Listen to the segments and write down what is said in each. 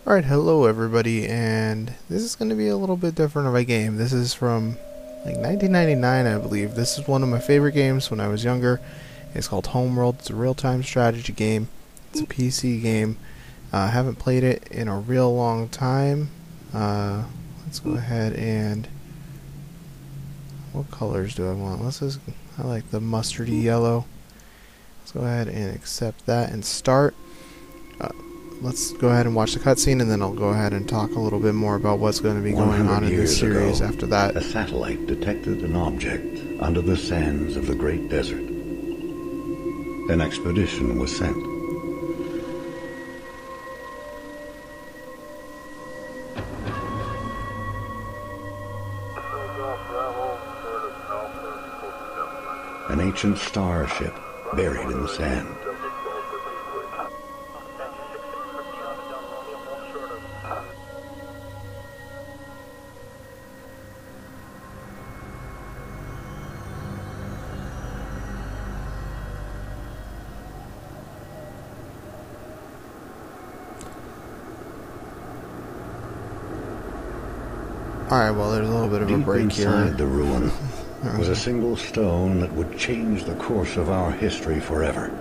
Alright, hello everybody, and this is going to be a little bit different of a game. This is from like 1999, I believe. This is one of my favorite games when I was younger. It's called Homeworld. It's a real-time strategy game. It's a PC game. I haven't played it in a real long time. Let's go ahead and... what colors do I want? I like the mustardy yellow. Let's go ahead and accept that and start. Let's go ahead and watch the cutscene, and then I'll go ahead and talk a little bit more about what's going to be going on in this series after that. A satellite detected an object under the sands of the Great Desert. An expedition was sent. An ancient starship buried in the sand. Alright, well, there's a little bit of a break here. Inside the ruin was a single stone that would change the course of our history forever.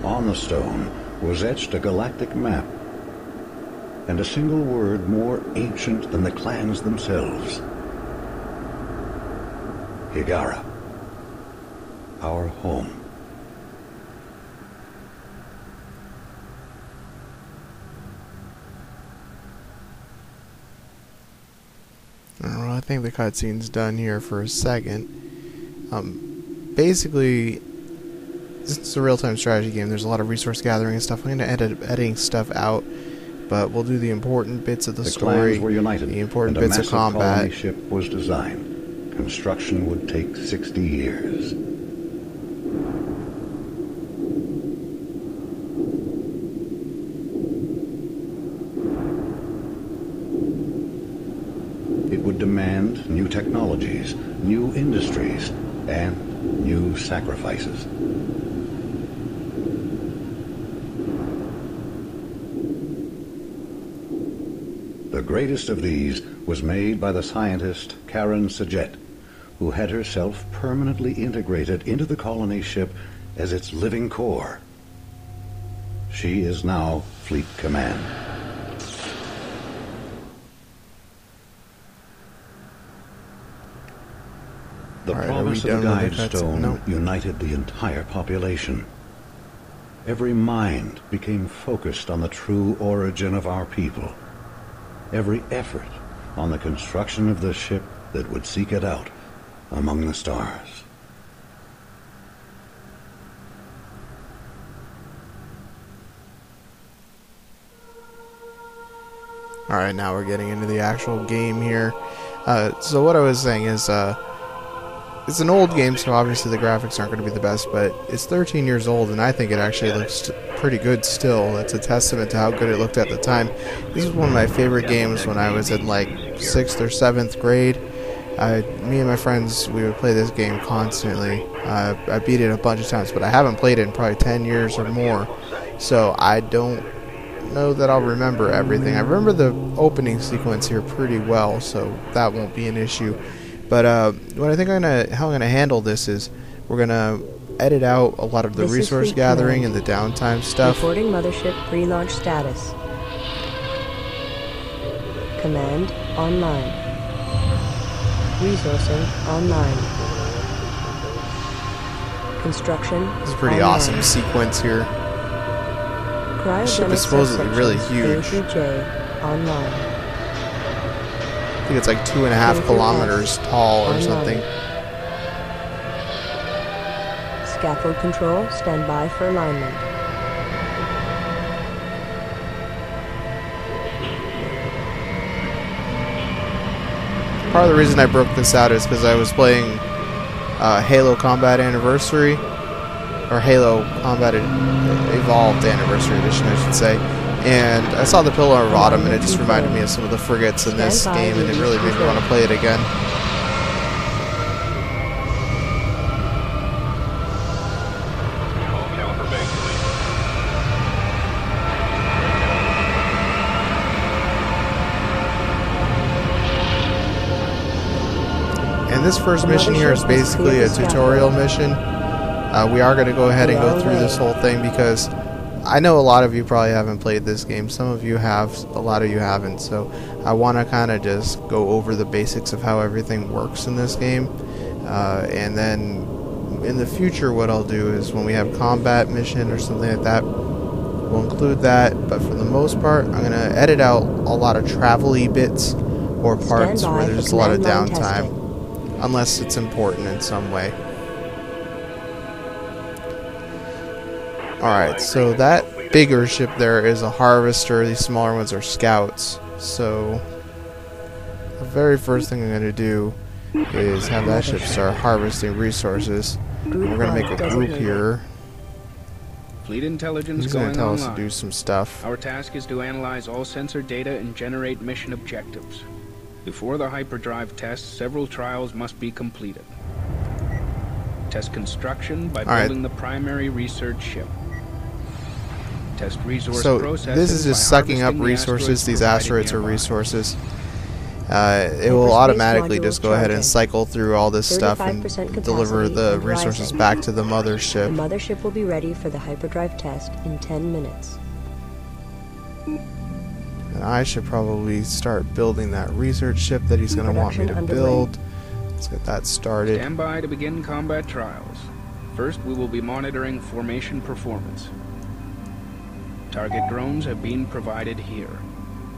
On the stone was etched a galactic map, and a single word more ancient than the clans themselves. Higara, our home. Well, I think the cutscene's done here for a second. Basically, this is a real-time strategy game. There's a lot of resource gathering and stuff. I'm going to end up editing stuff out, but we'll do the important bits of the story, clans were united, the important and bits of combat. A massive colony ship was designed. Construction would take 60 years. It would demand new technologies, new industries, and new sacrifices. The greatest of these was made by the scientist Karen Sajet, who had herself permanently integrated into the colony ship as its living core. She is now Fleet Command. The promise of the guide stone united the entire population. Every mind became focused on the true origin of our people. Every effort on the construction of the ship that would seek it out among the stars. Alright, now we're getting into the actual game here. So what I was saying is, it's an old game, so obviously the graphics aren't going to be the best, but it's 13 years old, and I think it actually looks pretty good still. That's a testament to how good it looked at the time. This is one of my favorite games when I was in like 6th or 7th grade. Me and my friends, we would play this game constantly. I beat it a bunch of times, but I haven't played it in probably 10 years or more, so I don't know that I'll remember everything. I remember the opening sequence here pretty well, so that won't be an issue. But what I think how I'm gonna handle this is we're gonna edit out a lot of the resource gathering and the downtime stuff. Reporting mothership pre-launch status. Command online. Resourcing online. Construction. This is a pretty awesome sequence here. The ship is supposedly really huge. J online. I think it's like 2.5 kilometers tall or something. Scaffold control, stand by for alignment. Part of the reason I broke this out is because I was playing Halo Combat Anniversary, or Halo Combat Evolved Anniversary Edition, I should say. And I saw the Pillar of Autumn, and it just reminded me of some of the frigates in this game, and it really made me want to play it again. this first mission here is basically a tutorial mission. We are going to go ahead and go through this whole thing because I know a lot of you probably haven't played this game. Some of you have, a lot of you haven't. So I want to kind of just go over the basics of how everything works in this game. And then in the future what I'll do is when we have combat mission or something like that, we'll include that. But for the most part, I'm going to edit out a lot of travel-y bits or parts where there's a lot of downtime. Unless it's important in some way. Alright, so that bigger ship there is a harvester, these smaller ones are scouts. So the very first thing I'm going to do is have that ship start harvesting resources. We're going to make a group here. Fleet intelligence He's going to tell us to do some stuff. Our task is to analyze all sensor data and generate mission objectives. Before the hyperdrive test, several trials must be completed. Test construction by building the primary research ship. Test resource processing. This is just sucking up resources. These asteroids are resources. It will automatically just go ahead and cycle through all this stuff and deliver the resources back to the mothership. The mothership will be ready for the hyperdrive test in 10 minutes. And I should probably start building that research ship that he's going to want me to build. Let's get that started. Stand by to begin combat trials. First, we will be monitoring formation performance. Target drones have been provided here.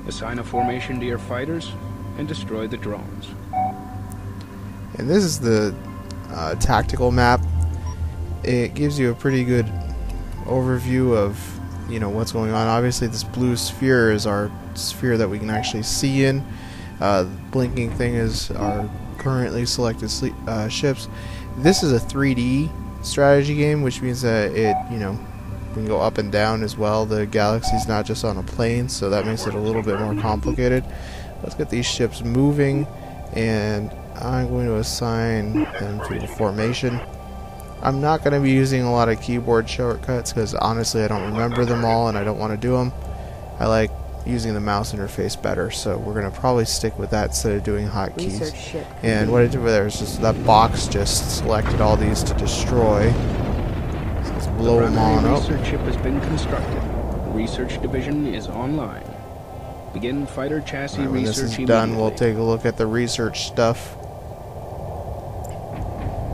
Assign a formation to your fighters and destroy the drones. And this is the tactical map. It gives you a pretty good overview of what's going on. Obviously this blue sphere is our sphere that we can actually see in. Blinking thing is our currently selected ships. This is a 3D strategy game, which means that it we can go up and down as well. The galaxy's not just on a plane, so that makes it a little bit more complicated. Let's get these ships moving, and I'm going to assign them to a formation. I'm not going to be using a lot of keyboard shortcuts because honestly I don't remember them all and I don't want to do them. I like using the mouse interface better, so we're going to probably stick with that instead of doing hotkeys. And what I did over there is just that box just selected all these to destroy. So let's blow them on up. The research ship has been constructed. The research division is online. Begin fighter chassis research. When this is done, we'll take a look at the research stuff.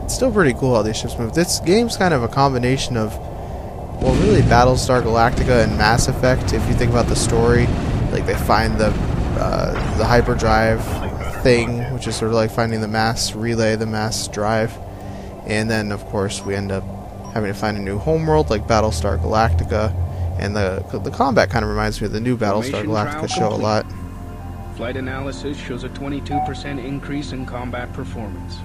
It's still pretty cool how these ships move. This game's kind of a combination of, well, really Battlestar Galactica and Mass Effect. If you think about the story, like they find the hyperdrive thing, which is sort of like finding the mass relay, the mass drive, and then of course we end up having to find a new homeworld like Battlestar Galactica. And the combat kind of reminds me of the new Battlestar Galactica show a lot. Flight analysis shows a 22% increase in combat performance.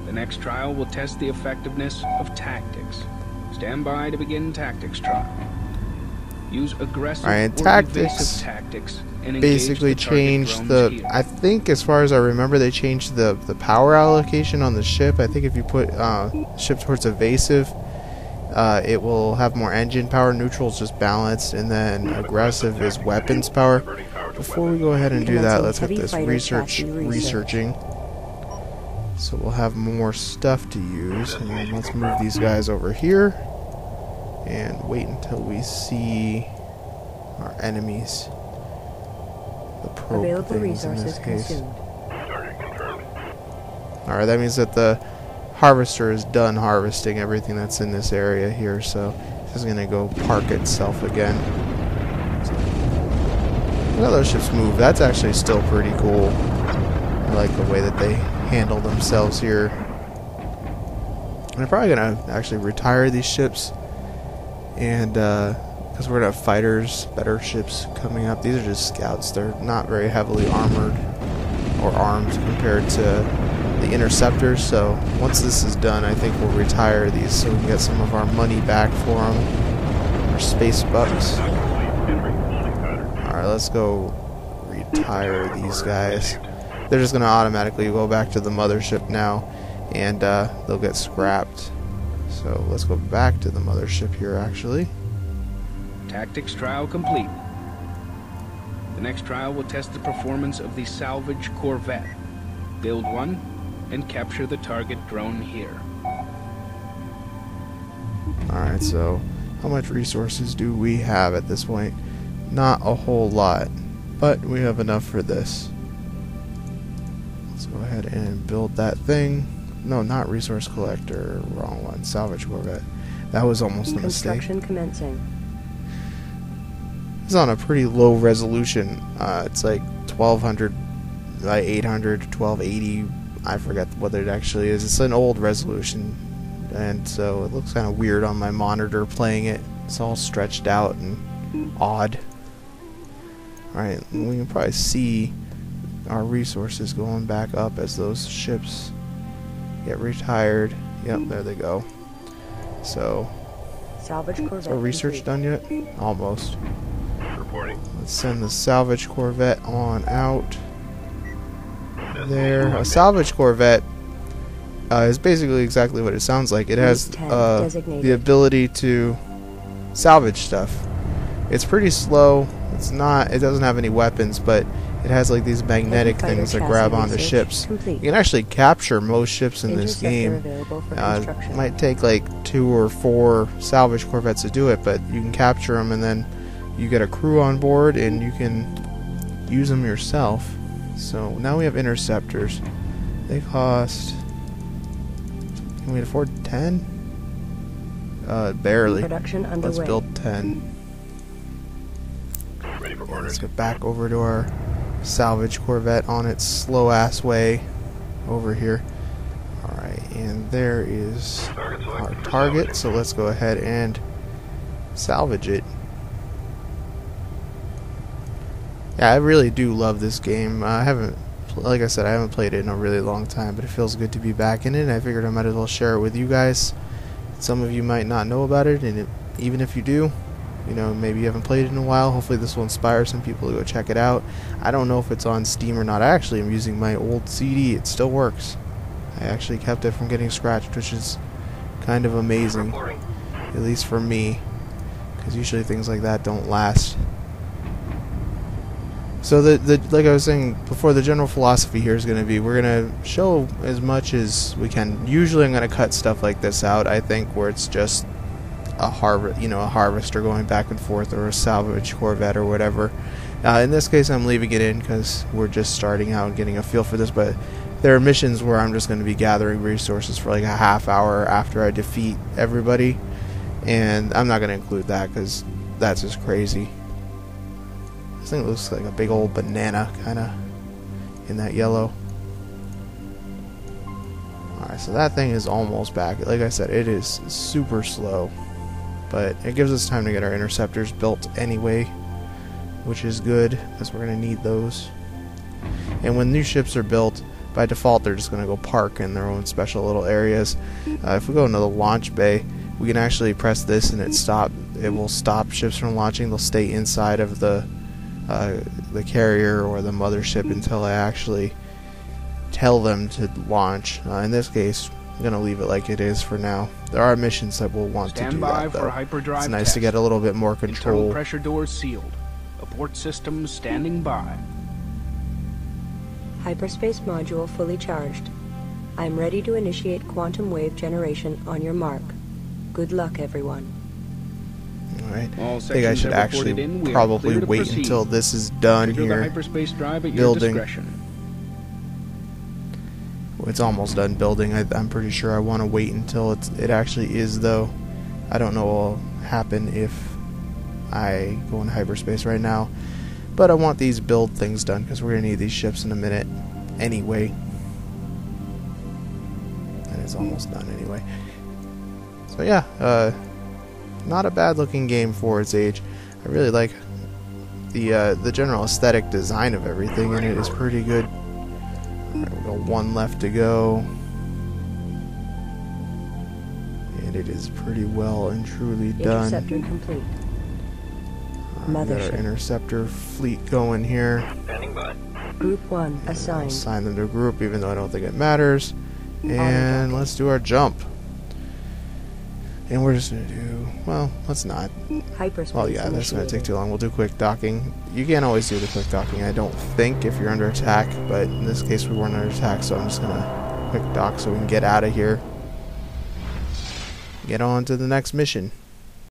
The next trial will test the effectiveness of tactics. Stand by to begin tactics trial. Use aggressive or evasive tactics and basically changed the, I think as far as I remember, they changed the power allocation on the ship. I think if you put ship towards evasive, it will have more engine power. Neutral is just balanced, and then aggressive is weapons power. Before we go ahead and do that, let's get this researching. So we'll have more stuff to use. And let's move these guys over here and wait until we see our enemies. The probe things in this case. Alright, that means that the harvester is done harvesting everything that's in this area here, so this is going to go park itself again. Look how those ships move. That's actually still pretty cool. I like the way that they handle themselves here. I'm probably going to actually retire these ships, and because we're going to have fighters, better ships coming up. These are just scouts. They're not very heavily armored or armed compared to the interceptors, so once this is done I think we'll retire these so we can get some of our money back for them, our space bucks. Alright, let's go retire these guys. They're just going to automatically go back to the mothership now, and they'll get scrapped. So let's go back to the mothership here actually. Tactics trial complete. The next trial will test the performance of the salvage corvette. Build one, and capture the target drone here. Alright, so how much resources do we have at this point? Not a whole lot, but we have enough for this. Let's go ahead and build that thing. No, not resource collector, wrong one. Salvage corvette. That was almost a mistake. Construction commencing. It's on a pretty low resolution. It's like 1200 by 800, 1280. I forget what it actually is. It's an old resolution, and so it looks kind of weird on my monitor playing it. It's all stretched out and odd. Alright, we can probably see our resources going back up as those ships get retired. Yep, there they go. So, Salvage corvette. is our research done yet? Almost. Reporting. Let's send the salvage corvette on out. There. A salvage corvette is basically exactly what it sounds like. It has the ability to salvage stuff. It's pretty slow. It doesn't have any weapons, but it has like these magnetic things that grab onto ships. You can actually capture most ships in this game. It might take like 2 or 4 salvage corvettes to do it, but you can capture them and then you get a crew on board and you can use them yourself. So now we have interceptors. They cost... Can we afford 10? Barely. Production underway. Let's build 10. Ready for orders. Let's get back over to our salvage corvette on its slow-ass way over here. Alright, and there is our target, so let's go ahead and salvage it. Yeah, I really do love this game. Like I said, I haven't played it in a really long time, but it feels good to be back in it. I figured I might as well share it with you guys. Some of you might not know about it, and even if you do, you know, maybe you haven't played it in a while. Hopefully this will inspire some people to go check it out. I don't know if it's on Steam or not. Actually, I'm using my old CD. It still works. I actually kept it from getting scratched, which is kind of amazing, at least for me, because usually things like that don't last. So like I was saying before, the general philosophy here is going to be we're going to show as much as we can. Usually I'm going to cut stuff like this out, I think, where it's just a harvester going back and forth, or a salvage corvette or whatever. In this case I'm leaving it in because we're just starting out and getting a feel for this, but there are missions where I'm just going to be gathering resources for like a half hour after I defeat everybody, and I'm not going to include that because that's just crazy. This thing looks like a big old banana, kind of, in that yellow. Alright, so that thing is almost back. Like I said, it is super slow, but it gives us time to get our interceptors built anyway, which is good, because we're going to need those. And when new ships are built, by default they're just going to go park in their own special little areas. If we go into the launch bay, we can actually press this and it will stop ships from launching. They'll stay inside of the carrier or the mothership until I actually tell them to launch. In this case, I'm going to leave it like it is for now. There are missions that will want to do that, though. It's nice to get a little bit more control. Internal pressure doors sealed. Abort systems standing by. Hyperspace module fully charged. I am ready to initiate quantum wave generation on your mark. Good luck, everyone. Alright, I think I should actually probably wait until this is done here. Building. It's almost done building. I'm pretty sure I want to wait until it actually is, though. I don't know what will happen if I go into hyperspace right now. But I want these build things done because we're going to need these ships in a minute anyway. And it's almost done anyway. So yeah, not a bad looking game for its age. I really like the general aesthetic design of everything, and it is pretty good. Alright, we've got one left to go. And it is pretty well and truly done. Interceptor complete. Got our interceptor fleet going here. Group 1 assigned. Assign them to a group, even though I don't think it matters. And let's do our jump. And we're just going to do... Well, let's not. Hyperspace Well, yeah, that's going to take too long. We'll do quick docking. You can't always do the quick docking, I don't think, if you're under attack. But in this case, we weren't under attack, so I'm just going to quick dock so we can get out of here. Get on to the next mission.